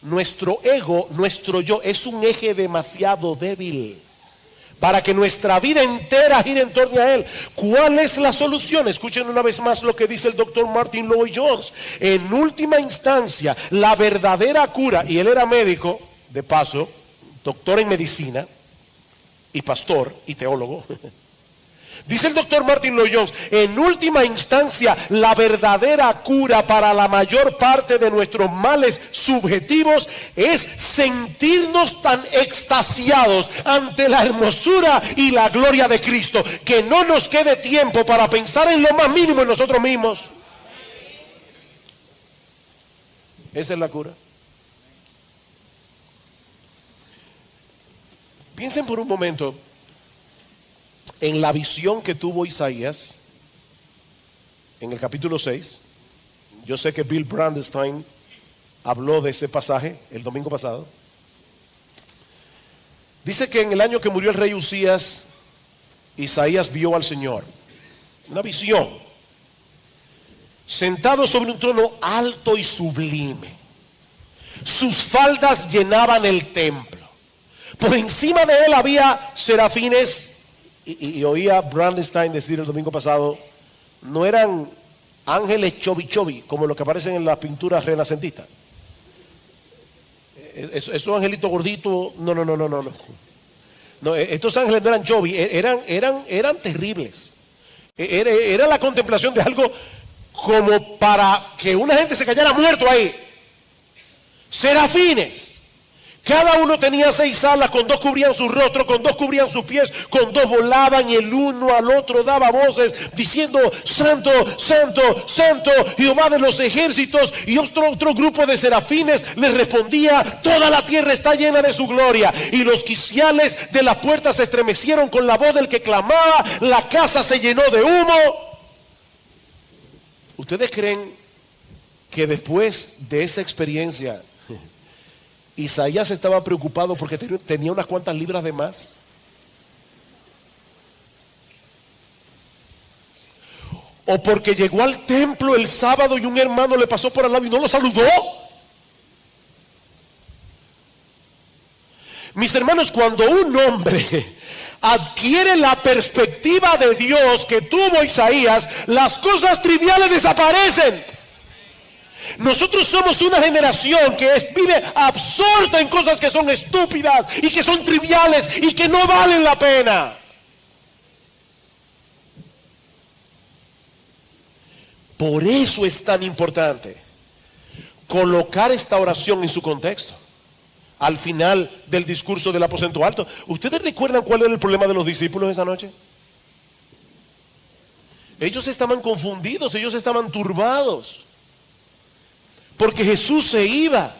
nuestro ego, nuestro yo, es un eje demasiado débil para que nuestra vida entera gire en torno a él. ¿Cuál es la solución? Escuchen una vez más lo que dice el doctor Martin Lloyd-Jones. En última instancia, la verdadera cura, y él era médico, de paso, doctor en medicina, y pastor, y teólogo. Dice el doctor Martin Lloyd-Jones, en última instancia, la verdadera cura para la mayor parte de nuestros males subjetivos es sentirnos tan extasiados ante la hermosura y la gloria de Cristo, que no nos quede tiempo para pensar en lo más mínimo en nosotros mismos. Esa es la cura. Piensen por un momento en la visión que tuvo Isaías en el capítulo 6. Yo sé que Bill Brandestein habló de ese pasaje el domingo pasado. Dice que en el año que murió el rey Usías, Isaías vio al Señor, una visión, sentado sobre un trono alto y sublime. Sus faldas llenaban el templo. Por encima de él había serafines. Y oía Brandestein decir el domingo pasado, no eran ángeles chovi como los que aparecen en las pinturas renacentistas. Esos angelitos gorditos, no, estos ángeles no eran chovi, eran terribles. Era la contemplación de algo como para que una gente se cayera muerto ahí. Serafines. Cada uno tenía 6 alas, con 2 cubrían su rostro, con 2 cubrían sus pies, con 2 volaban y el uno al otro daba voces diciendo, Santo, Santo, Santo, Jehová de los ejércitos. Y otro grupo de serafines les respondía, toda la tierra está llena de su gloria. Y los quiciales de las puertas se estremecieron con la voz del que clamaba, la casa se llenó de humo. ¿Ustedes creen que después de esa experiencia Isaías estaba preocupado porque tenía unas cuantas libras de más? ¿O porque llegó al templo el sábado y un hermano le pasó por al lado y no lo saludó? Mis hermanos, cuando un hombre adquiere la perspectiva de Dios que tuvo Isaías, las cosas triviales desaparecen. Nosotros somos una generación que vive absorta en cosas que son estúpidas y que son triviales y que no valen la pena. Por eso es tan importante colocar esta oración en su contexto. Al final del discurso del aposento alto, ¿ustedes recuerdan cuál era el problema de los discípulos esa noche? Ellos estaban confundidos, ellos estaban turbados, porque Jesús se iba.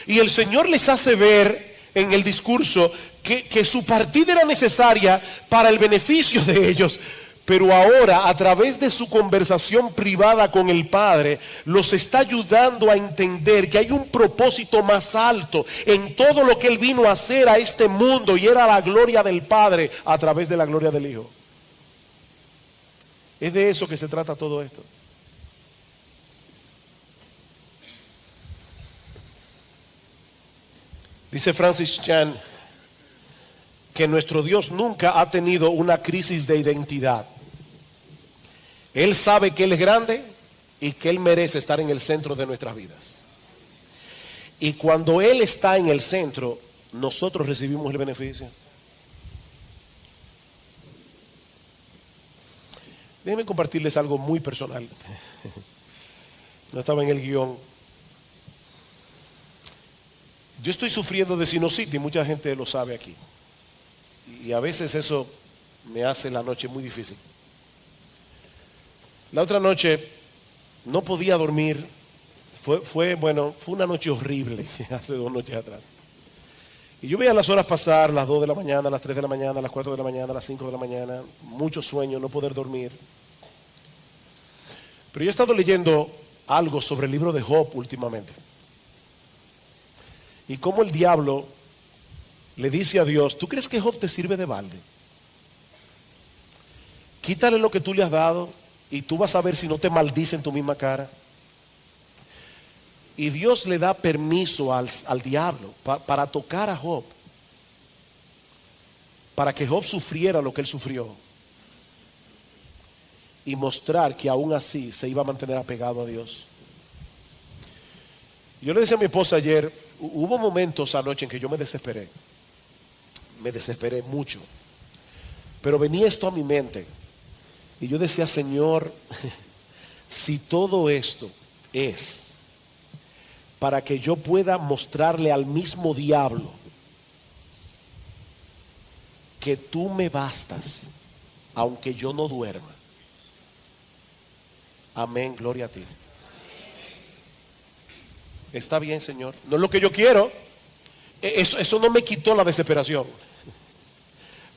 Y el Señor les hace ver en el discurso que su partida era necesaria para el beneficio de ellos. Pero ahora, a través de su conversación privada con el Padre, los está ayudando a entender que hay un propósito más alto en todo lo que Él vino a hacer a este mundo, y era la gloria del Padre a través de la gloria del Hijo. Es de eso que se trata todo esto. Dice Francis Chan que nuestro Dios nunca ha tenido una crisis de identidad. Él sabe que Él es grande y que Él merece estar en el centro de nuestras vidas. Y cuando Él está en el centro, nosotros recibimos el beneficio. Déjenme compartirles algo muy personal. No estaba en el guión. Yo estoy sufriendo de sinusitis, mucha gente lo sabe aquí. Y a veces eso me hace la noche muy difícil. La otra noche no podía dormir. Fue una noche horrible, hace 2 noches atrás. Y yo veía las horas pasar, las 2 de la mañana, las 3 de la mañana, las 4 de la mañana, las 5 de la mañana, mucho sueño, no poder dormir. Pero yo he estado leyendo algo sobre el libro de Job últimamente. Y cómo el diablo le dice a Dios, ¿tú crees que Job te sirve de balde? Quítale lo que tú le has dado y tú vas a ver si no te maldice en tu misma cara. Y Dios le da permiso al diablo para tocar a Job, para que Job sufriera lo que él sufrió y mostrar que aún así se iba a mantener apegado a Dios. Yo le decía a mi esposa ayer, hubo momentos anoche en que yo me desesperé mucho, pero venía esto a mi mente y yo decía: Señor, si todo esto es para que yo pueda mostrarle al mismo diablo que tú me bastas, aunque yo no duerma. Amén, gloria a ti. Está bien, Señor, no es lo que yo quiero. Eso no me quitó la desesperación,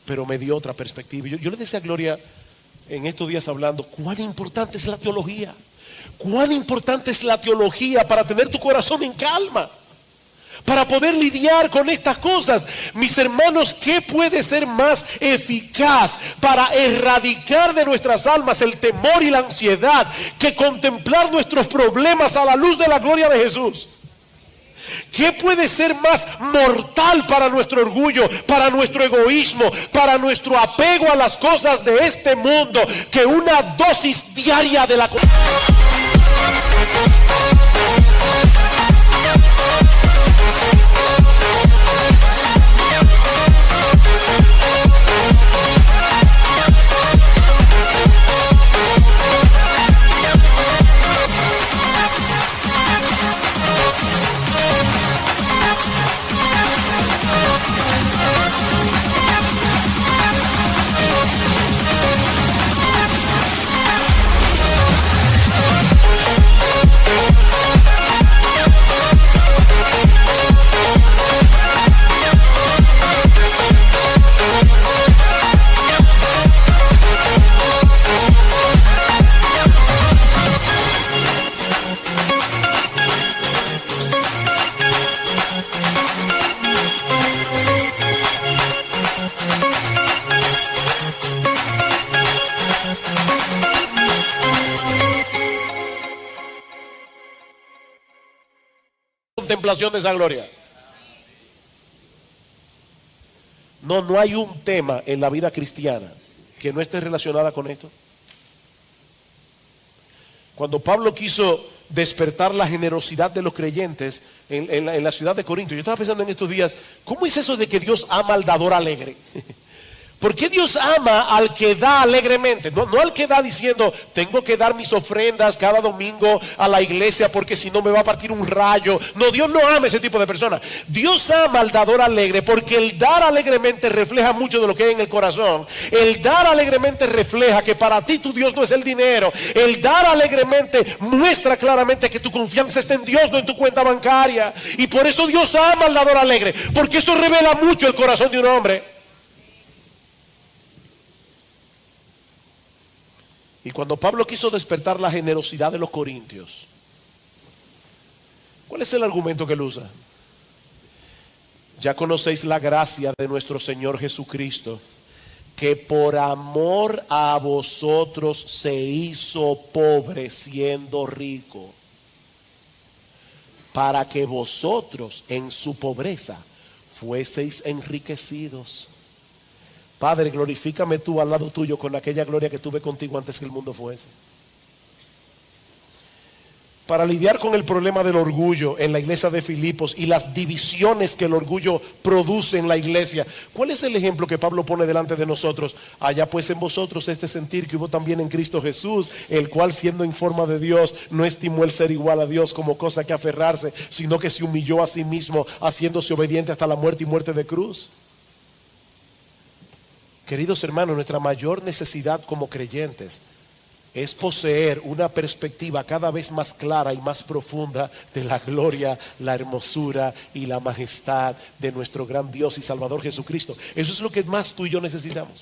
pero me dio otra perspectiva. Yo le decía a Gloria en estos días hablando, cuán importante es la teología. Cuán importante es la teología para tener tu corazón en calma, para poder lidiar con estas cosas. Mis hermanos, ¿qué puede ser más eficaz para erradicar de nuestras almas el temor y la ansiedad que contemplar nuestros problemas a la luz de la gloria de Jesús? ¿Qué puede ser más mortal para nuestro orgullo, para nuestro egoísmo, para nuestro apego a las cosas de este mundo que una dosis diaria de la contemplación de esa gloria. No hay un tema en la vida cristiana que no esté relacionada con esto. Cuando Pablo quiso despertar la generosidad de los creyentes en la ciudad de Corinto, yo estaba pensando en estos días, ¿cómo es eso de que Dios ama al dador alegre? ¿Por qué Dios ama al que da alegremente? No al que da diciendo, tengo que dar mis ofrendas cada domingo a la iglesia porque si no me va a partir un rayo. No, Dios no ama ese tipo de personas. Dios ama al dador alegre porque el dar alegremente refleja mucho de lo que hay en el corazón. El dar alegremente refleja que para ti tu Dios no es el dinero. El dar alegremente muestra claramente que tu confianza está en Dios, no en tu cuenta bancaria. Y por eso Dios ama al dador alegre, porque eso revela mucho el corazón de un hombre. Y cuando Pablo quiso despertar la generosidad de los corintios, ¿cuál es el argumento que él usa? Ya conocéis la gracia de nuestro Señor Jesucristo, que por amor a vosotros se hizo pobre siendo rico, para que vosotros en su pobreza fueseis enriquecidos. Padre, glorifícame tú al lado tuyo con aquella gloria que tuve contigo antes que el mundo fuese. Para lidiar con el problema del orgullo en la iglesia de Filipos y las divisiones que el orgullo produce en la iglesia, ¿cuál es el ejemplo que Pablo pone delante de nosotros? Haya pues en vosotros este sentir que hubo también en Cristo Jesús, el cual siendo en forma de Dios no estimó el ser igual a Dios como cosa que aferrarse, sino que se humilló a sí mismo, haciéndose obediente hasta la muerte y muerte de cruz. Queridos hermanos, nuestra mayor necesidad como creyentes es poseer una perspectiva cada vez más clara y más profunda de la gloria, la hermosura y la majestad de nuestro gran Dios y Salvador Jesucristo. Eso es lo que más tú y yo necesitamos.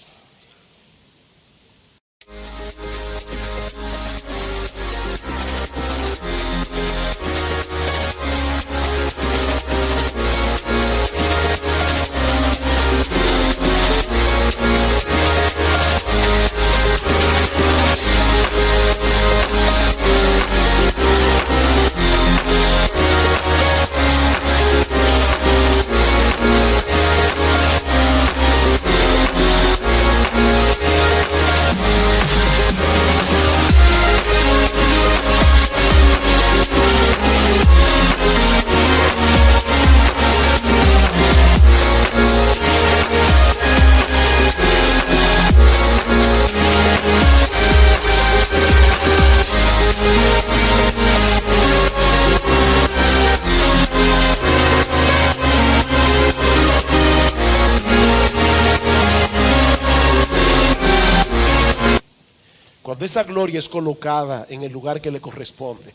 cuando esa gloria es colocada en el lugar que le corresponde,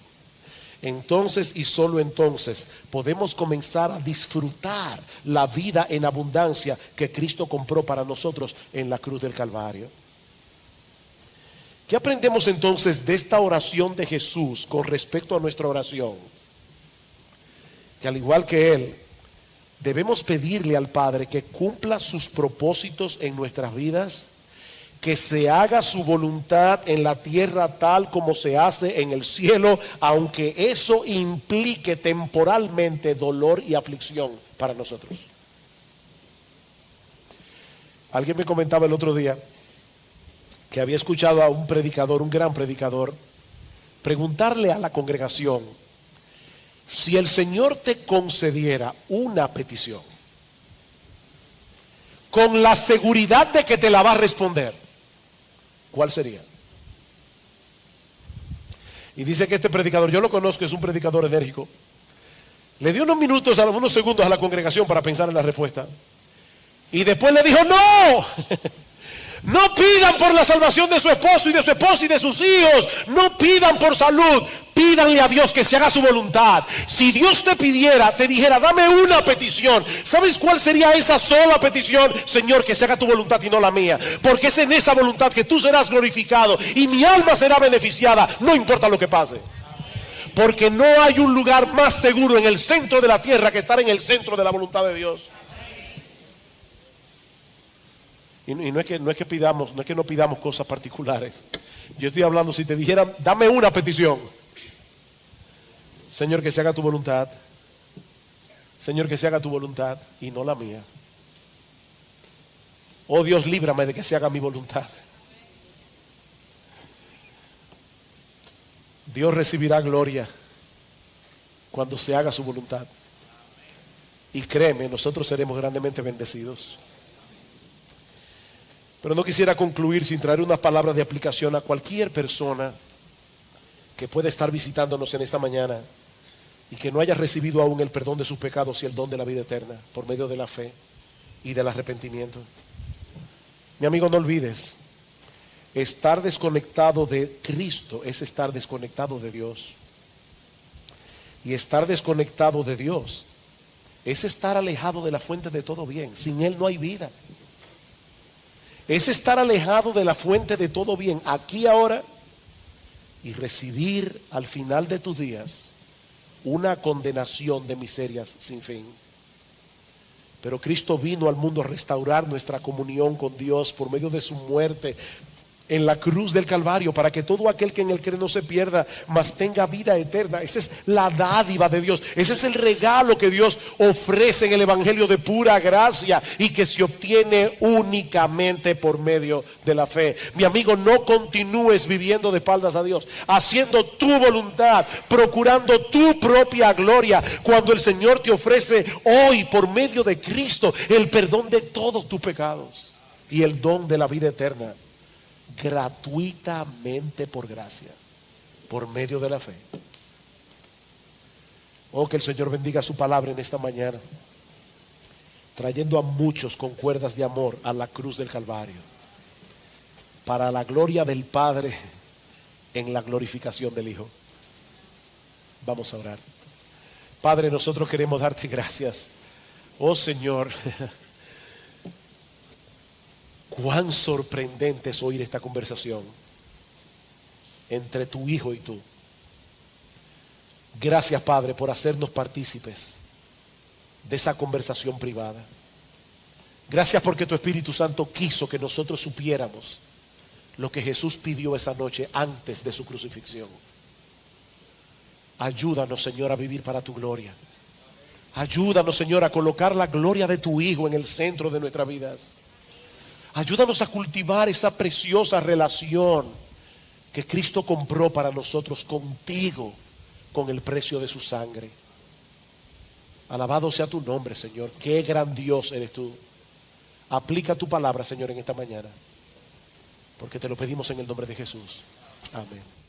entonces y solo entonces podemos comenzar a disfrutar la vida en abundancia que Cristo compró para nosotros en la cruz del Calvario. ¿Qué aprendemos entonces de esta oración de Jesús con respecto a nuestra oración? Que al igual que Él, debemos pedirle al Padre que cumpla sus propósitos en nuestras vidas, que se haga su voluntad en la tierra tal como se hace en el cielo, aunque eso implique temporalmente dolor y aflicción para nosotros. Alguien me comentaba el otro día que había escuchado a un predicador, un gran predicador, preguntarle a la congregación: si el Señor te concediera una petición con la seguridad de que te la va a responder, ¿cuál sería? Y dice que este predicador, yo lo conozco, es un predicador enérgico, le dio unos segundos a la congregación para pensar en la respuesta, y después le dijo: no, no pidan por la salvación de su esposo y de su esposa y de sus hijos, no pidan por salud, pídanle a Dios que se haga su voluntad. Si Dios te dijera, dame una petición, ¿sabes cuál sería esa sola petición? Señor, que se haga tu voluntad y no la mía, porque es en esa voluntad que tú serás glorificado y mi alma será beneficiada, no importa lo que pase. Porque no hay un lugar más seguro en el centro de la tierra que estar en el centro de la voluntad de Dios. Y no es que no pidamos cosas particulares. Yo estoy hablando, si te dijeran, dame una petición: Señor, que se haga tu voluntad. Señor, que se haga tu voluntad y no la mía. Oh Dios, líbrame de que se haga mi voluntad. Dios recibirá gloria cuando se haga su voluntad. Y créeme, nosotros seremos grandemente bendecidos. Pero no quisiera concluir sin traer unas palabras de aplicación a cualquier persona que pueda estar visitándonos en esta mañana y que no haya recibido aún el perdón de sus pecados y el don de la vida eterna por medio de la fe y del arrepentimiento. Mi amigo, no olvides, estar desconectado de Cristo es estar desconectado de Dios. Y estar desconectado de Dios es estar alejado de la fuente de todo bien. Sin Él no hay vida. Es estar alejado de la fuente de todo bien, aquí, ahora, y recibir al final de tus días una condenación de miserias sin fin. Pero Cristo vino al mundo a restaurar nuestra comunión con Dios por medio de su muerte en la cruz del Calvario, para que todo aquel que en él cree no se pierda, mas tenga vida eterna. Esa es la dádiva de Dios. Ese es el regalo que Dios ofrece en el evangelio de pura gracia y que se obtiene únicamente por medio de la fe. Mi amigo, no continúes viviendo de espaldas a Dios, haciendo tu voluntad, procurando tu propia gloria, cuando el Señor te ofrece hoy por medio de Cristo el perdón de todos tus pecados y el don de la vida eterna, gratuitamente por gracia, por medio de la fe. Oh, que el Señor bendiga su palabra en esta mañana, trayendo a muchos con cuerdas de amor a la cruz del Calvario, para la gloria del Padre en la glorificación del Hijo. Vamos a orar. Padre, nosotros queremos darte gracias. Oh Señor, cuán sorprendente es oír esta conversación entre tu Hijo y tú. Gracias, Padre, por hacernos partícipes de esa conversación privada. Gracias porque tu Espíritu Santo quiso que nosotros supiéramos lo que Jesús pidió esa noche antes de su crucifixión. Ayúdanos, Señor, a vivir para tu gloria. Ayúdanos, Señor, a colocar la gloria de tu Hijo en el centro de nuestras vidas. Ayúdanos a cultivar esa preciosa relación que Cristo compró para nosotros contigo con el precio de su sangre. Alabado sea tu nombre, Señor. Qué gran Dios eres tú. Aplica tu palabra, Señor, en esta mañana, porque te lo pedimos en el nombre de Jesús. Amén.